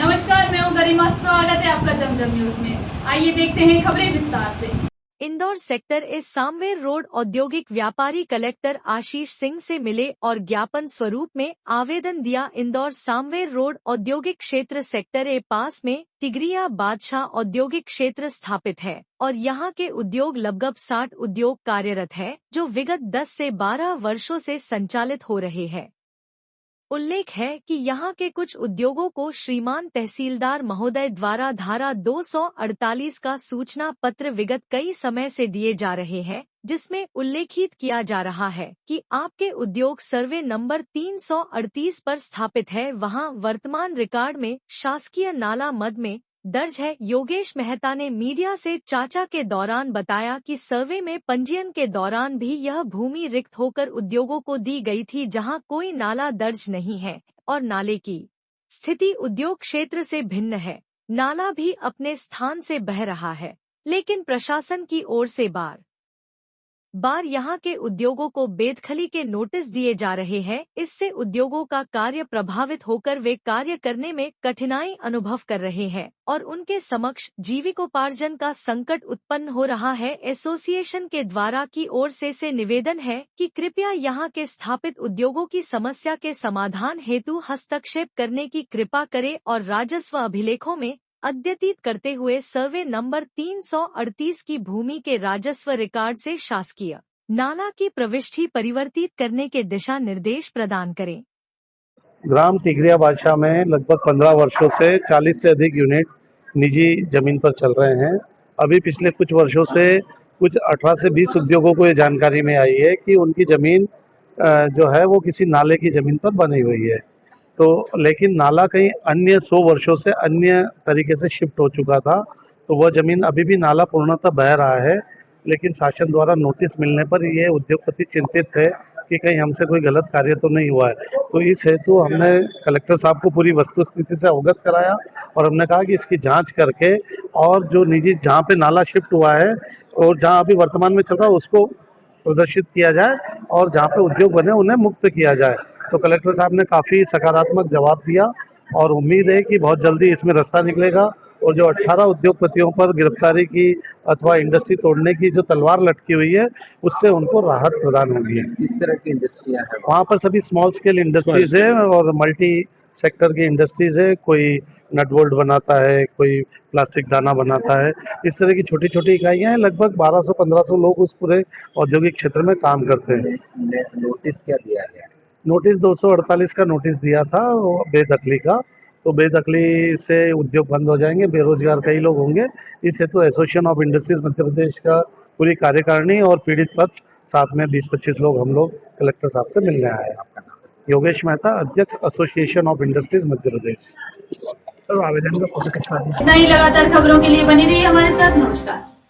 नमस्कार, मैं हूँ गरिमा। स्वागत है आपका जमजम न्यूज में। आइए देखते हैं खबरें विस्तार से। इंदौर सेक्टर ए सामवेर रोड औद्योगिक व्यापारी कलेक्टर आशीष सिंह से मिले और ज्ञापन स्वरूप में आवेदन दिया। इंदौर सामवेर रोड औद्योगिक क्षेत्र सेक्टर ए पास में टिगरिया बादशाह औद्योगिक क्षेत्र स्थापित है और यहाँ के उद्योग लगभग 60 उद्योग कार्यरत है, जो विगत 10 से 12 वर्षों से संचालित हो रहे हैं। उल्लेख है कि यहाँ के कुछ उद्योगों को श्रीमान तहसीलदार महोदय द्वारा धारा 248 का सूचना पत्र विगत कई समय से दिए जा रहे हैं, जिसमें उल्लेखित किया जा रहा है कि आपके उद्योग सर्वे नंबर 338 पर स्थापित है। वहाँ वर्तमान रिकॉर्ड में शासकीय नाला मद में दर्ज है। योगेश मेहता ने मीडिया से चर्चा के दौरान बताया कि सर्वे में पंजीयन के दौरान भी यह भूमि रिक्त होकर उद्योगों को दी गई थी, जहां कोई नाला दर्ज नहीं है और नाले की स्थिति उद्योग क्षेत्र से भिन्न है। नाला भी अपने स्थान से बह रहा है, लेकिन प्रशासन की ओर से बार यहाँ के उद्योगों को बेदखली के नोटिस दिए जा रहे हैं। इससे उद्योगों का कार्य प्रभावित होकर वे कार्य करने में कठिनाई अनुभव कर रहे हैं और उनके समक्ष जीविकोपार्जन का संकट उत्पन्न हो रहा है। एसोसिएशन के द्वारा की ओर से निवेदन है कि कृपया यहां के स्थापित उद्योगों की समस्या के समाधान हेतु हस्तक्षेप करने की कृपा करें और राजस्व अभिलेखों में अद्यतित करते हुए सर्वे नंबर 338 की भूमि के राजस्व रिकॉर्ड से शासकीय नाला की प्रविष्टि परिवर्तित करने के दिशा निर्देश प्रदान करें। ग्राम टिगरिया बादशाह में लगभग 15 वर्षों से 40 से अधिक यूनिट निजी जमीन पर चल रहे हैं। अभी पिछले कुछ वर्षों से कुछ 18 से 20 उद्योगों को ये जानकारी में आई है कि उनकी जमीन जो है वो किसी नाले की जमीन पर बनी हुई है। तो लेकिन नाला कहीं अन्य 100 वर्षों से अन्य तरीके से शिफ्ट हो चुका था, तो वह जमीन अभी भी नाला पूर्णतः बह रहा है। लेकिन शासन द्वारा नोटिस मिलने पर ये उद्योगपति चिंतित थे कि कहीं हमसे कोई गलत कार्य तो नहीं हुआ है। तो इस हेतु हमने कलेक्टर साहब को पूरी वस्तु स्थिति से अवगत कराया और हमने कहा कि इसकी जांच करके और जो निजी जहाँ पे नाला शिफ्ट हुआ है और जहाँ अभी वर्तमान में चल रहा है उसको प्रदर्शित किया जाए और जहाँ पे उद्योग बने उन्हें मुक्त किया जाए। तो कलेक्टर साहब ने काफ़ी सकारात्मक जवाब दिया और उम्मीद है कि बहुत जल्दी इसमें रास्ता निकलेगा और जो 18 उद्योगपतियों पर गिरफ्तारी की अथवा इंडस्ट्री तोड़ने की जो तलवार लटकी हुई है उससे उनको राहत प्रदान होगी। किस तरह की इंडस्ट्रियाँ हैं वहाँ पर? सभी स्मॉल स्केल इंडस्ट्रीज है और मल्टी सेक्टर की इंडस्ट्रीज है। कोई नट बोल्ट बनाता है, कोई प्लास्टिक दाना बनाता है, इस तरह की छोटी छोटी इकाइयाँ हैं। लगभग 1200-1500 लोग उस पूरे औद्योगिक क्षेत्र में काम करते हैं। नोटिस क्या दिया गया? नोटिस 248 का नोटिस दिया था बेदखली का। तो बेदखली से उद्योग बंद हो जाएंगे, बेरोजगार कई लोग होंगे। इस हेतु association of industries Madhya Pradesh का पूरी कार्यकारिणी और पीड़ित पक्ष साथ में 20-25 लोग हम लोग कलेक्टर साहब से मिलने आए हैं। योगेश मेहता, अध्यक्ष association of industries Madhya Pradesh. आवेदन का फोटो खिंचवा दीजिए। इतना ही लगातार खबरों के लिए बनी रहिए हमारे साथ। नमस्कार।